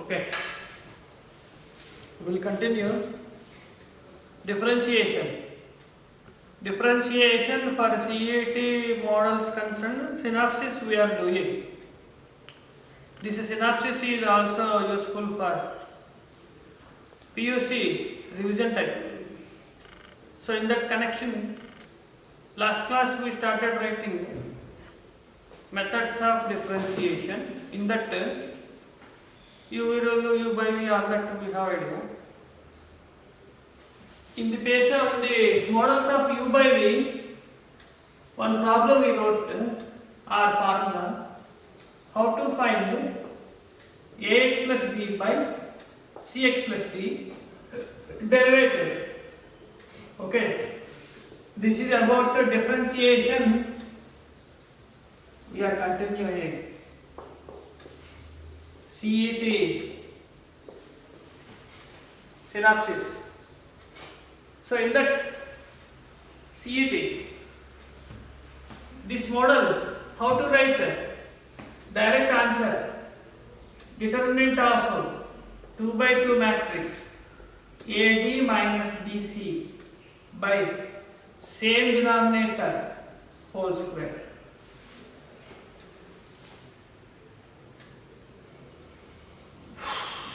Okay, we will continue. Differentiation. Differentiation for CET models concerned, synopsis we are doing. This synopsis is also useful for PUC revision type. So in that connection, last class we started writing methods of differentiation. In that U by V, all that we have idea. In the case of the models of U by V, one problem we wrote our formula, how to find Ax plus B by Cx plus D derivative. Okay, this is about the differentiation. We are continuing. CET synopsis. So in that CET, this model, how to write direct answer, determinant of 2 by 2 matrix AD minus BC by same denominator whole square.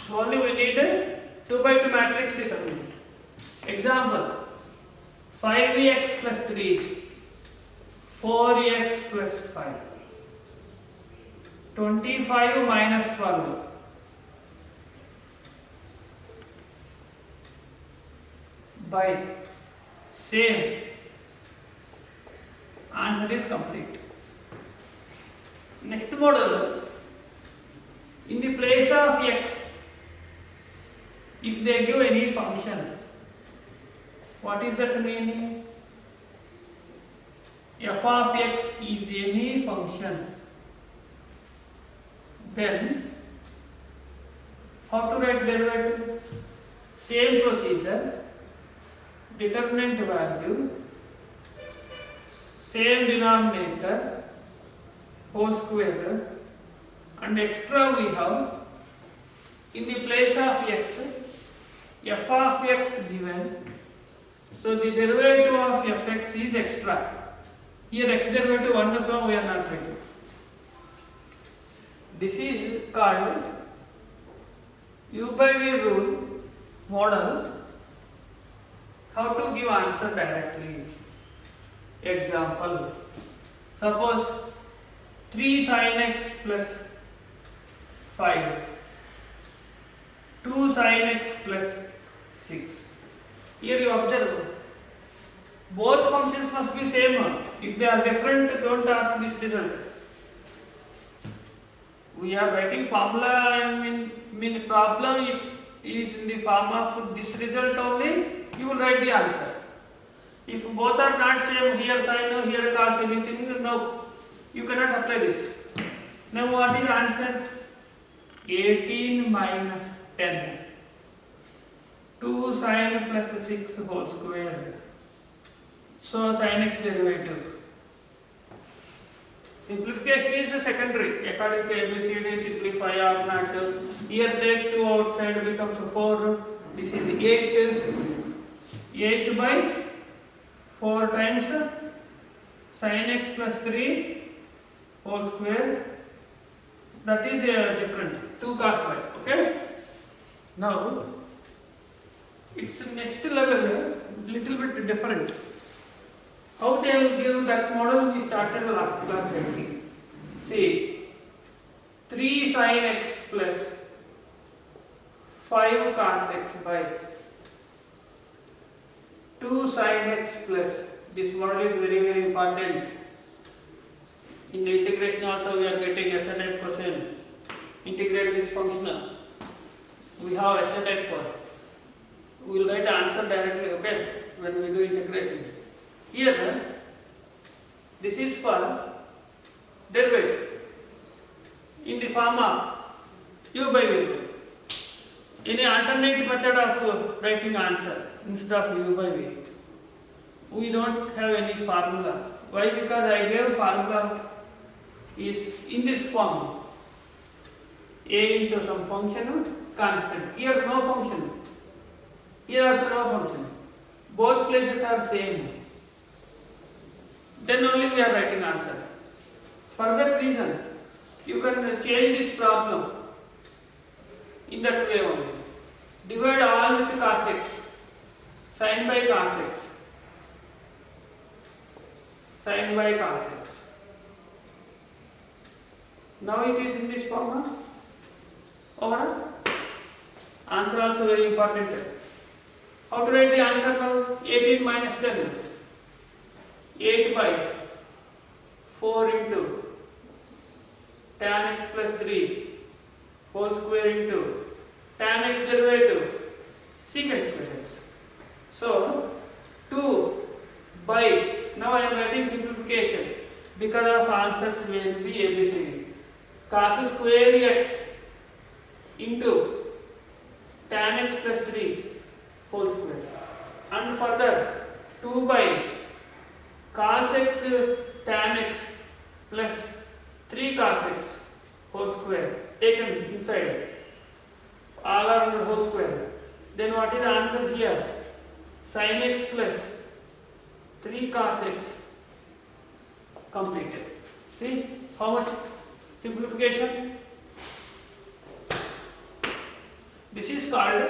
So only we need a 2 by 2 matrix determinant. Example, 5x plus 3, 4x plus 5, 25 minus 12, by same, answer is complete. Next model, in the place of x, if they give any function, what is that meaning? F of x is any function. Then, how to write derivative? Same procedure, determinant value, same denominator, whole square, and extra we have, in the place of x, f of x given, so the derivative of fx is extra. Here x derivative 1 so we are not writing. This is called U by V rule model. How to give answer directly. Example, suppose 3 sin x plus 5, 2 sin x plus 6. Here you observe, both functions must be same. If they are different, don't ask this result. We are writing formula, mean problem is in the form of this result only, you will write the answer. If both are not same, here sin, here cos, anything, no, you cannot apply this. Now what is the answer? 18 minus 10. 2 sin plus 6 whole square. So sin x derivative. Simplification is secondary. According to ABCD, simplify or not. Here take 2 outside becomes 4. This is 8. 8 by 4 times sin x plus 3 whole square. That is different. 2 cos y. Okay. Now it's next level, little bit different. How they will give that model we started last class writing. See, 3 sin x plus 5 cos x by 2 sin x plus, this model is very important. In the integration also we are getting SN type question. Integrate this function. We have SN type for. We will write answer directly, okay, when we do integration. Here, this is for derivative in the form of U by V. Any alternate method of writing answer instead of U by V. We don't have any formula. Why? Because I gave formula is in this form. A into some function constant. Here no function. Here also no function. Both places are same. Then only we are writing answer. For that reason, you can change this problem in that way only. Divide all with cos x. Sin by cos x. Sin by cos x. Now it is in this form. Over. Answer also very important. How to write the answer now? 18 minus 10. 8 by 4 into tan x plus 3 whole square into tan x derivative secant square x. So 2 by, now I am writing simplification because of answers will be ABCD. Cos square x into tan x plus 3 whole square, and further 2 by cos x tan x plus 3 cos x whole square taken inside, all are under whole square. Then what is the answer here? Sin x plus 3 cos x completed. See how much simplification? This is called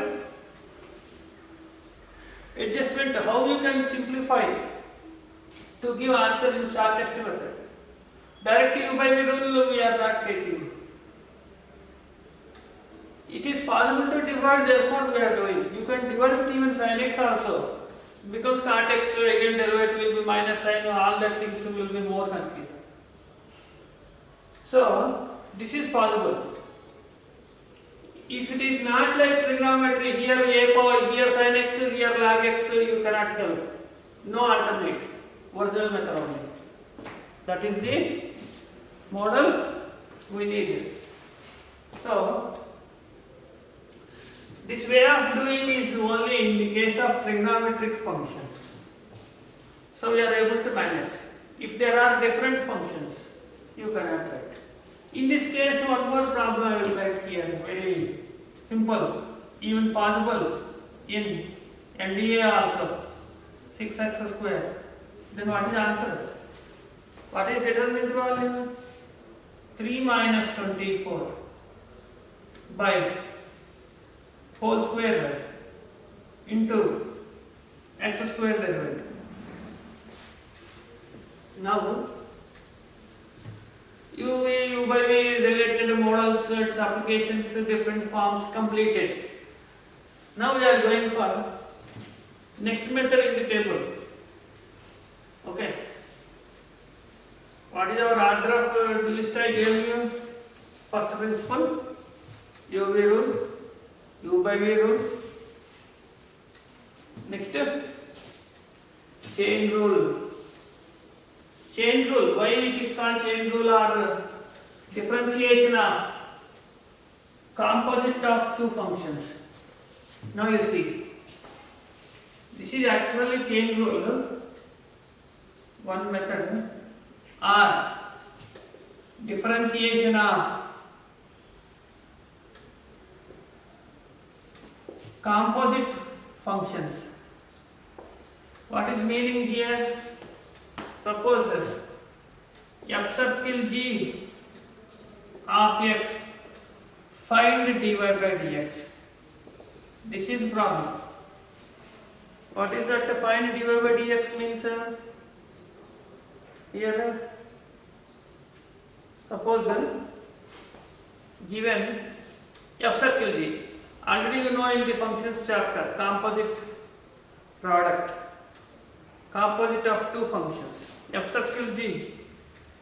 adjustment. How you can simplify to give answer in shortest method. Direct u by v rule we are not taking. It is possible to divide, therefore we are doing. You can divide with even sin x also. Because cot x again derivative will be minus sin, all that things will be more confusing. So this is possible. If it is not like trigonometry, here a power, here sin x, here log x, you cannot help. No alternate. Original method only. That is the model we need. So this way of doing is only in the case of trigonometric functions. So we are able to manage. If there are different functions, you cannot write. In this case, one more problem I will write here. Very simple, even possible in NDA also. 6x square. Then what is the answer? What is determinant value? 3 minus 24 by whole square into x square derivative. Now u by v related models, its applications, different forms completed. Now we are going for next method in the table. Okay. What is our order of list I gave you? First principle, u v rule, u by v rule. Next, chain rule. Chain rule. Why it is called chain rule? Or differentiation of composite of two functions. Now you see, this is actually chain rule. One method, or differentiation of composite functions. What is meaning here? Suppose f circle g of x, find dy by dx. This is problem. What is that find dy by dx means? Here, suppose given f circle g. Already you know in the functions chapter, composite product, composite of two functions. F circle g,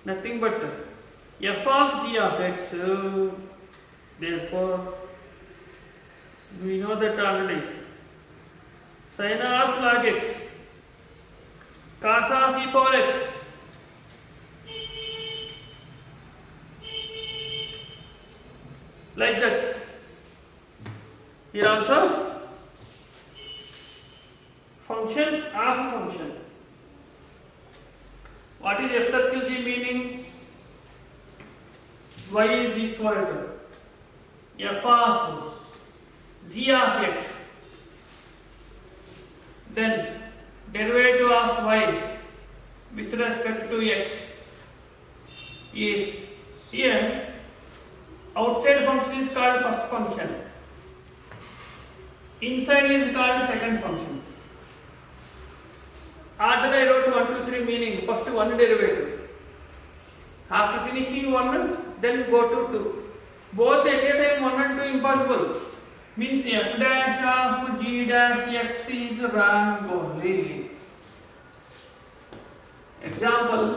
nothing but f of g of x. Therefore, we know that already. Sin of log x, cos of e power x. Like that. Here also function of function. What is f circle g meaning? Y is equal to f of g of x, then derivative of y with respect to x is here outside function is called first function, inside is called second function. Order I wrote 1, 2, 3 meaning first one derivative. After finishing 1, then go to 2. Both at a time 1 and 2 impossible. Means f dash of g dash x is wrong only. Example,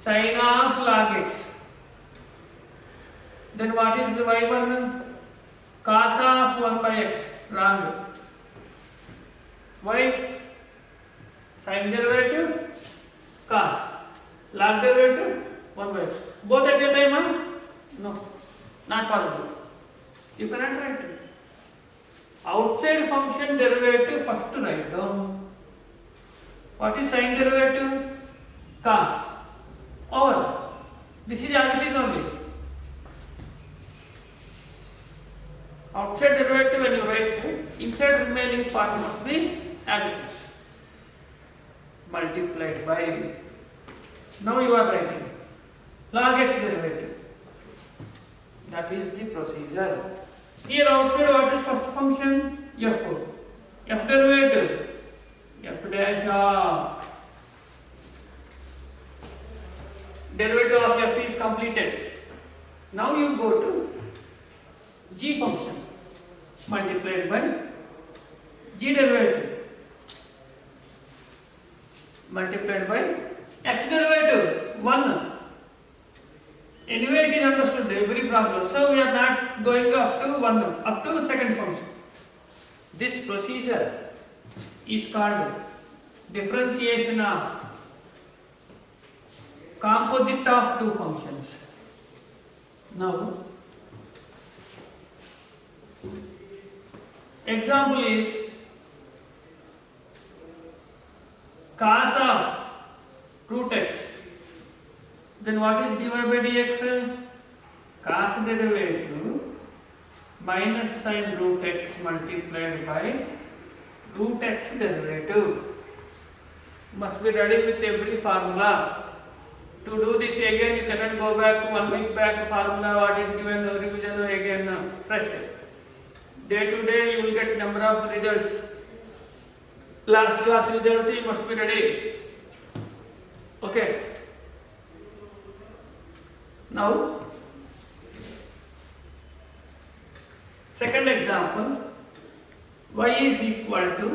sin of log x. Then what is the y1? Cos of 1 by x. Wrong. Why? Sin derivative, cos. Log derivative, 1 by x. Both at a time, huh? No, not possible. You cannot write it. Outside function derivative first write down. What is sin derivative? Cos. Over. This is as it is only. Outside derivative when you write, inside remaining part must be as it is. Multiplied by. Now you are writing log x derivative. That is the procedure. Here outside what is first function? F. F derivative. F dash of. Derivative of f is completed. Now you go to g function multiplied by g derivative multiplied by x derivative 1. Anyway, it is understood every problem. So we are not going up to 1, up to second function. This procedure is called differentiation of composite of two functions. Now, example is cos of root x. Then what is dy by dx? Cos derivative minus sin root x multiplied by root x derivative. Must be ready with every formula. To do this again, you cannot go back 1 week back formula what is given revision again fresh. Day to day you will get number of results. Last class result you must be ready. Okay. Now, second example, y is equal to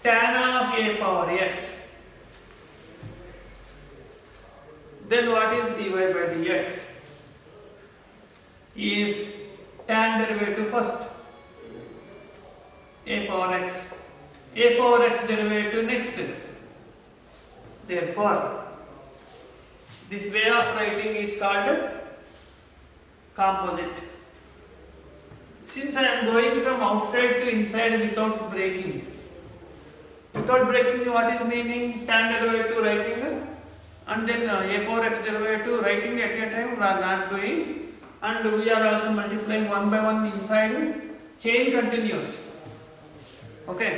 tan of a power x. Then what is dy by dx? Is tan derivative first, a power x derivative next. Therefore, this way of writing is called composite. Since I am going from outside to inside without breaking, what is meaning? Tan derivative writing and then a power x derivative writing at a time we are not doing, and we are also multiplying 1 by 1 inside. Chain continues. Okay,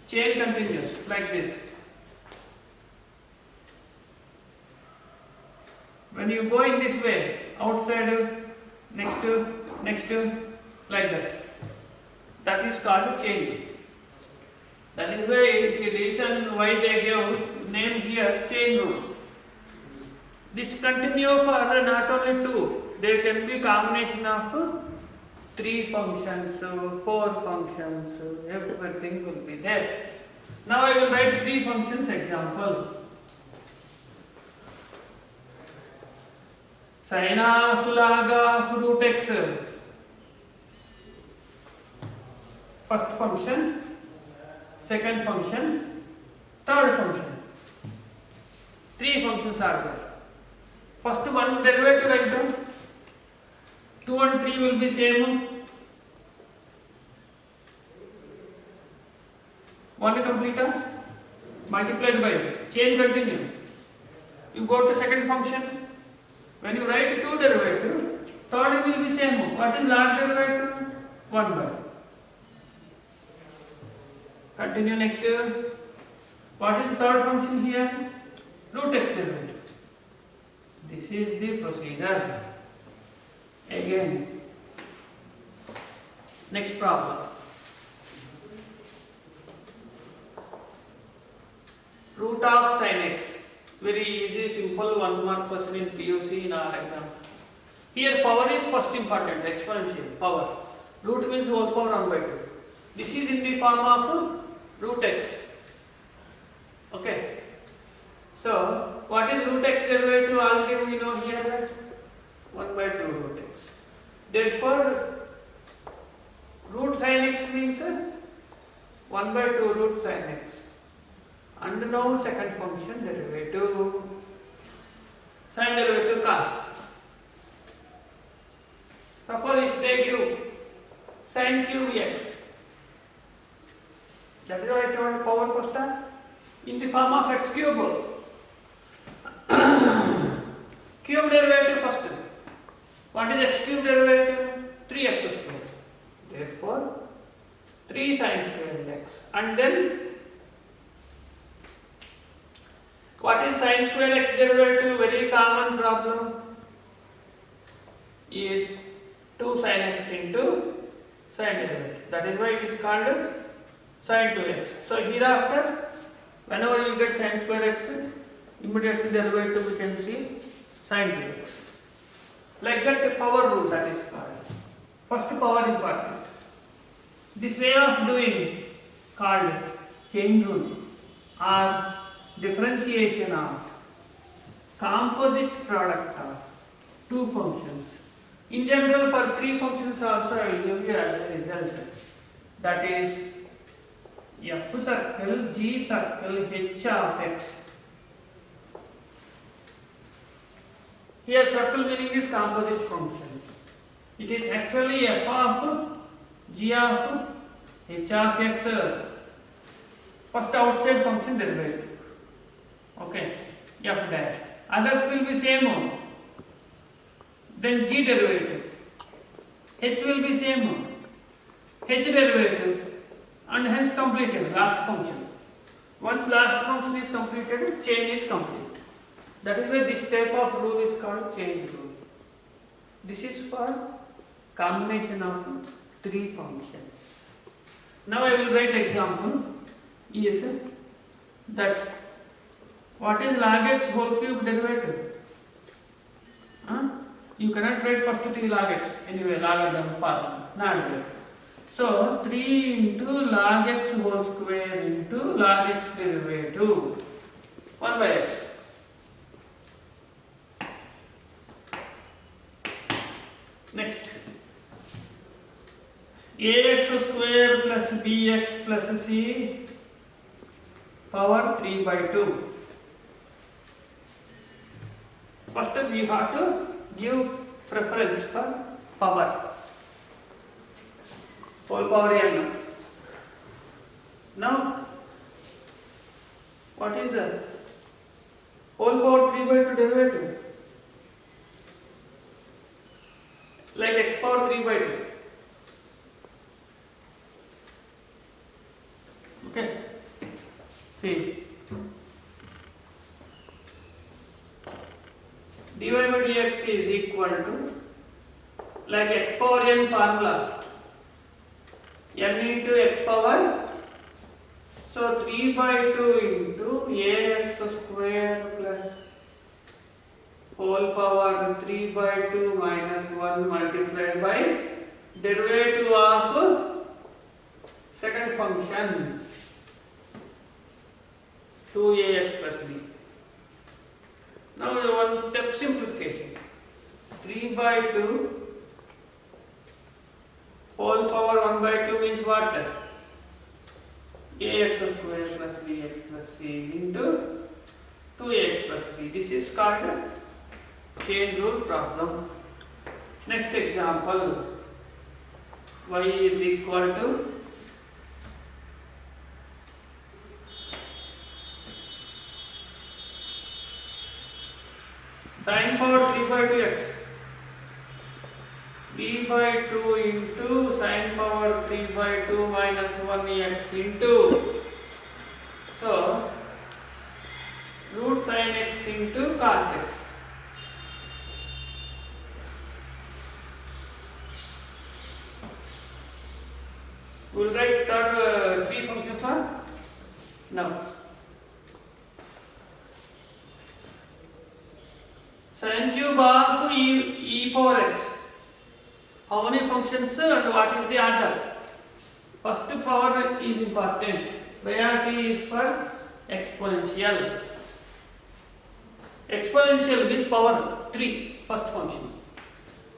chain continues like this. When you go in this way, outside, next, like that is called chain. That is why the reason why they gave name here chain rule. This continue for not only 2, there can be combination of 3 functions, 4 functions, everything will be there. Now I will write 3 functions example. Sin of log of root x, first function, second function, third function. 3 functions are there. First one derivative write down. 2 and 3 will be same. 1 completer multiplied by chain continue. You go to second function. When you write 2 derivative, Third will be same. What is log derivative? 1 by. Continue next. What is the third function here? Root x derivative. This is the procedure. Again, next problem. Root of sin x. Very easy, simple 1 mark question in POC in our exam. Here power is first important, exponential power. Root means whole power 1 by 2. This is in the form of root x. Okay. So, what is root x derivative? Already we know here that 1 by 2 root x. Therefore, root sin x means 1 by 2 root sin x. And now second function derivative, sin derivative cos. Suppose if they give sin cube x, that is why I told power first time, in the form of x cube. Cube derivative first. What is x cube derivative? 3x square. Therefore, 3 sin square x. And then, what is sin square x derivative? Very common problem is 2 sin x into sin derivative. That is why it is called sin 2x. So hereafter, whenever you get sin square x, immediately derivative we can see sin 2x. Like that power rule that is called. First power important. This way of doing called chain rule or differentiation of composite product of two functions. In general, for 3 functions also I will give you as a result. That is f circle, g circle, h of x. Here circle meaning is composite function. It is actually f of g of h of x. First outside function derivative. Okay, f dash. Others will be same. Then g derivative. H will be same. H derivative. And hence completed last function. Once last function is completed, chain is complete. That is why this type of rule is called chain rule. This is for combination of 3 functions. Now I will write example. Yes, that what is log x whole cube derivative? You cannot write first 3 log x. Anyway, logarithm formula. Not there. So 3 into log x whole square into log x derivative 1 by x. Next, ax square plus bx plus c power 3 by 2. First we have to give preference for power. Whole power n. Now, what is the whole power 3 by 2 derivative? Like x power 3 by 2. Okay. See. dy by dx is equal to like x power n formula. N into x power. So 3 by 2 into ax square plus whole power 3 by 2 minus 1 multiplied by derivative of second function 2ax plus b. Now one step simplification. 3 by 2 whole power 1 by 2 means what? Ax square plus bx plus c into 2ax plus b. This is called chain rule problem. Next example, y is equal to sin power 3 by 2x. 3 by 2 into sine power 3 by 2 minus 1x into, so root sin x into cos x. We'll write third three functions for now. Sin cube of e power x. How many functions and what is the order? First power is important. Priority is for exponential. Exponential means power 3, first function.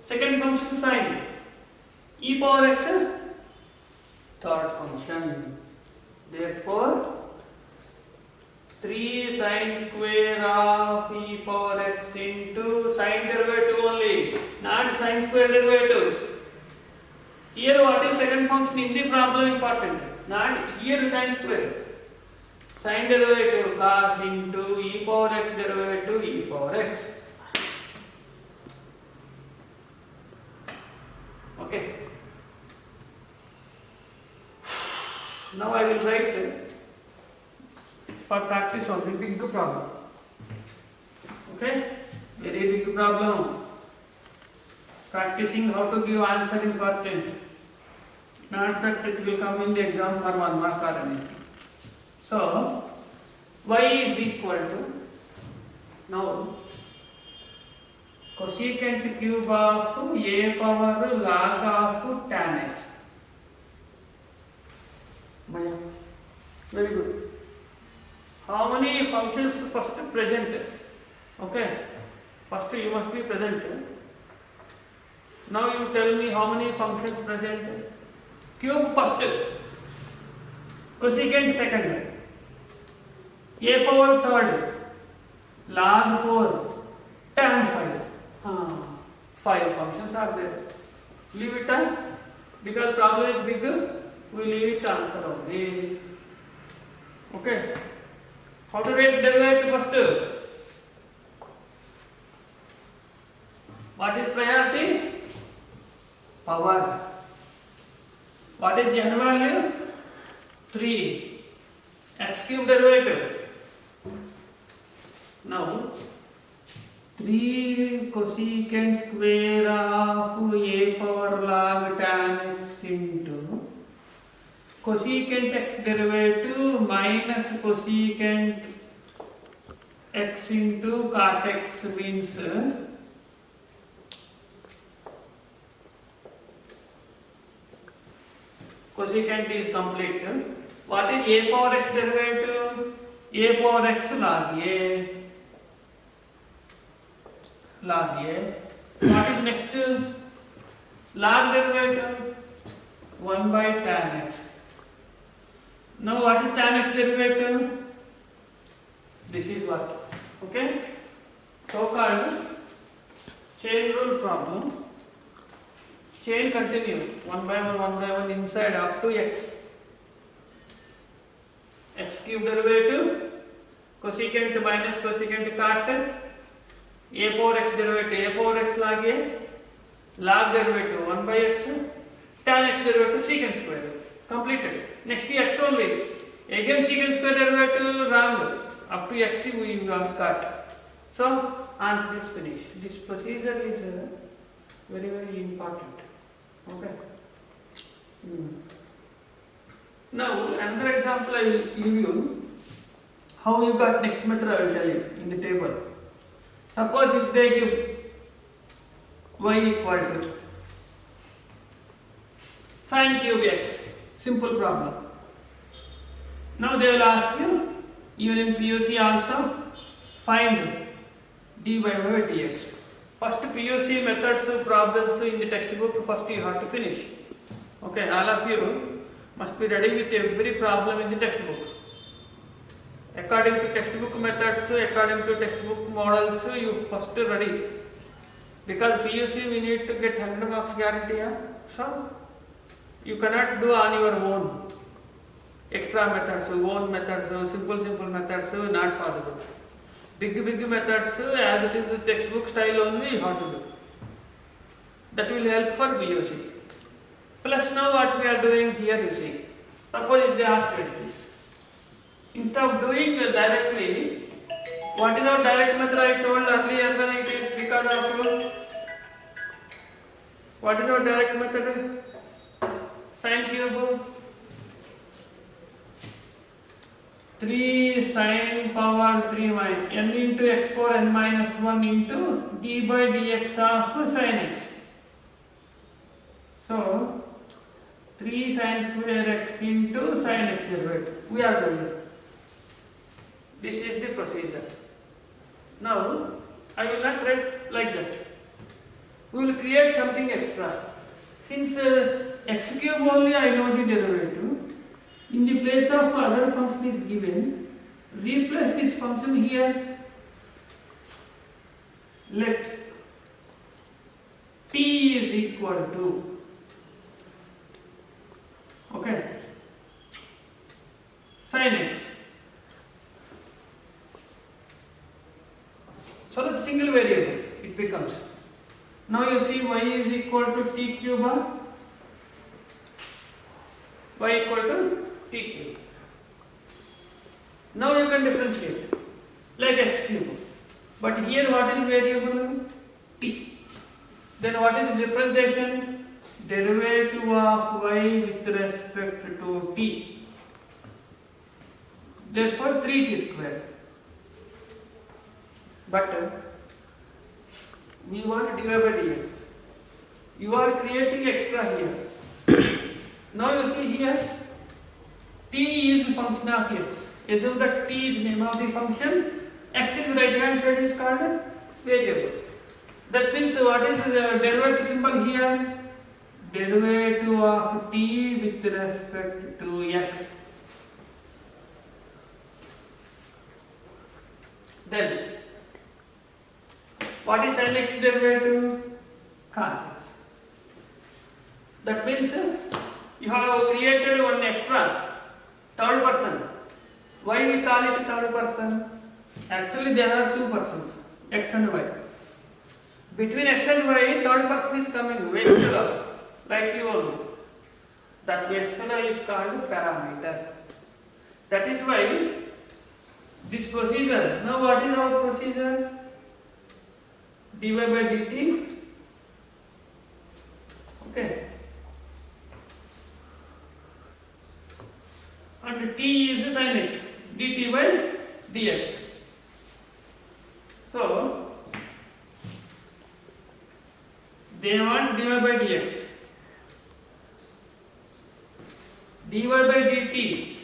Second function sin. E power x, third function. Therefore, 3 sin square of e power x into sin derivative only, not sin square derivative. Here what is second function in the problem important, not here sin square. Sin derivative cos into e power x derivative e power x. Okay. Now I will write for practice on the big problem. Okay? Very big problem. Practicing how to give answer is important. Not that it will come in the exam for 1 mark or anything. So, y is equal to, now, cosecant cube of a power log of tan x. Very good. How many functions first present? Okay. First you must be present. Now you tell me how many functions present. Cube first. Cosecant second. A power third. Log 4. Tan 5. 5 functions are there. Leave it on. Because problem is big, we leave it answer only. Okay. How to write derivative first? What is priority? Power. What is n value? 3. X cube derivative. Now 3 cosecant square of a power log tan x into cosecant x derivative minus cosecant x into cot x means cosecant is complete. What is a power x derivative? A power x log a. Log a. What is next? Log derivative 1 by tan x. Now what is tan x derivative? This is what? Okay? So called chain rule problem. Chain continue 1 by 1 inside up to x. X cube derivative, cosecant minus cosecant cot, a power x derivative, a power x log a, log derivative 1 by x, tan x derivative secant square. Completed. Next x only. Again secant square derivative wrong. Up to x we got. So answer is finished. This procedure is very very important. Okay. Now another example I will give you. How you got next method I will tell you in the table. Suppose if they give y equal to sin cube x. Simple problem. Now they will ask you, even in POC also, find dy by dx. First POC methods, problems in the textbook, first you have to finish. Okay, all of you must be ready with every problem in the textbook. According to textbook methods, according to textbook models, you first ready. Because POC we need to get 100 marks guarantee. So, you cannot do on your own. Extra methods, own methods, simple methods, not possible. Big methods, as it is textbook style only, you have to do. That will help for VOC. Plus now what we are doing here, you see. Suppose if they ask like this. Instead of doing directly, what is our direct method? I told earlier that it is because of what is our direct method? Sine cube 3 sine power 3 minus n into x power n minus 1 into d by dx of sin x. So 3 sine square x into sin x derivative. We are doing. This is the procedure. Now I will not write like that. We will create something extra. Since x cube only I know the derivative, in the place of other function is given, replace this function here. Let t is equal to, okay, sin x. So that single variable it becomes. Now you see y is equal to t cube or y equal to t cube. Now you can differentiate like x cube. But here what is variable? T. Then what is differentiation? Derivative of y with respect to t. Therefore 3t square. But we want dy by dx. You are creating extra here. Now you see here, t is function of x. Assume that t is name of the function. X is right hand side is called variable. That means what is the derivative symbol here? Derivative of t with respect to x. Then what is sin x derivative? Cos x. That means you have created one extra third person. Why we call it third person? Actually there are two persons, x and y. Between x and y, third person is coming, waste fellow, like you all know. That waste fellow is called parameter. That is why this procedure. Now what is our procedure? dy by dt. Okay. And t is sin x, dt by dx. So they want dy by dx. dy by dt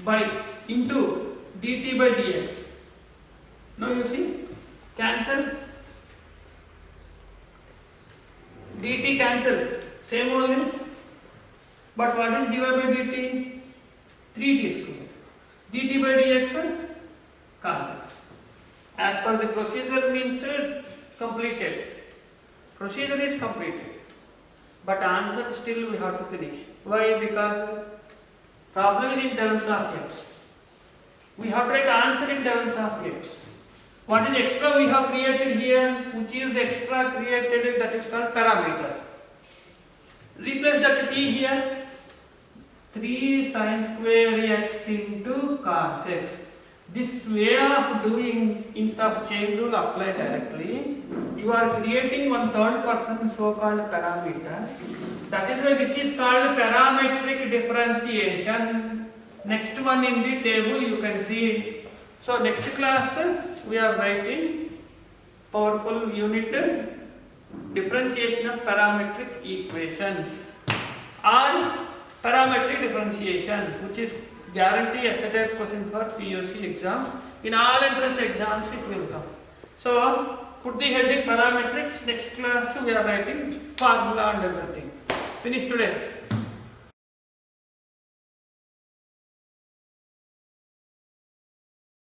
by into dt by dx. Now you see, cancel. dt cancel, same only. But what is dy by dt? 3t square. dt by dx cos x. As per the procedure means completed. Procedure is completed. But answer still we have to finish. Why? Because problem is in terms of x. We have to write answer in terms of x. What is extra we have created here? Which is extra created, that is called parameter. Replace that t here. 3 sin square x into cos x. This way of doing, instead of chain rule apply directly, you are creating one third person so called parameter. That is why this is called parametric differentiation. Next one in the table you can see. So next class we are writing powerful unit differentiation of parametric equations or parametric differentiation, which is guarantee a set of question for POC exam. In all entrance exams it will come. So put the heading parametrics. Next class we are writing formula and everything. Finish today.